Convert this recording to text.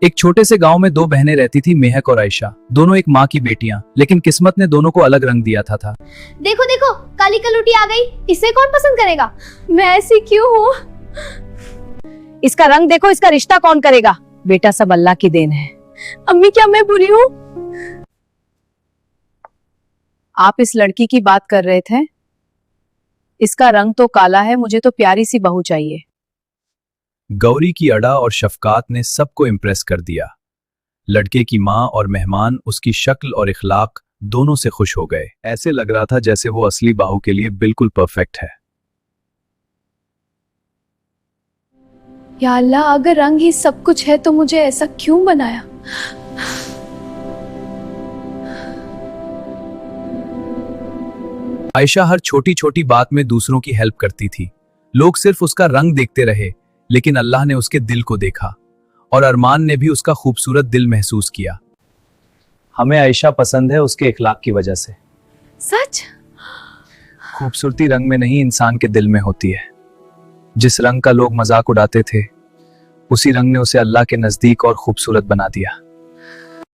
एक छोटे से गांव में दो बहनें रहती थी, मेहक और आयशा। दोनों एक माँ की बेटियां, लेकिन किस्मत ने दोनों को अलग रंग दिया था। देखो देखो, काली कलूटी आ गई। इसे कौन पसंद करेगा? मैं ऐसी क्यों हूँ? इसका रंग देखो, इसका रिश्ता कौन करेगा? बेटा सब अल्लाह की देन है। अम्मी, क्या मैं बुरी हूँ? आप इस लड़की की बात कर रहे थे? इसका रंग तो काला है, मुझे तो प्यारी सी बहू चाहिए। गौरी की अड़ा और शफकात ने सबको इम्प्रेस कर दिया। लड़के की माँ और मेहमान उसकी शक्ल और इखलाक दोनों से खुश हो गए। ऐसे लग रहा था जैसे वो असली बहू के लिए बिल्कुल परफेक्ट है। या अल्लाह, अगर रंग ही सब कुछ है तो मुझे ऐसा क्यों बनाया? आयशा हर छोटी छोटी बात में दूसरों की हेल्प करती थी। लोग सिर्फ उसका रंग देखते रहे, लेकिन अल्लाह ने उसके दिल को देखा और अरमान ने भी उसका खूबसूरत दिल महसूस किया। हमें आयशा पसंद है उसके इखलाक की वजह से। सच? खूबसूरती रंग में नहीं, इंसान के दिल में होती है। जिस रंग का लोग मजाक उड़ाते थे, उसी रंग ने उसे अल्लाह के नजदीक और खूबसूरत बना दिया।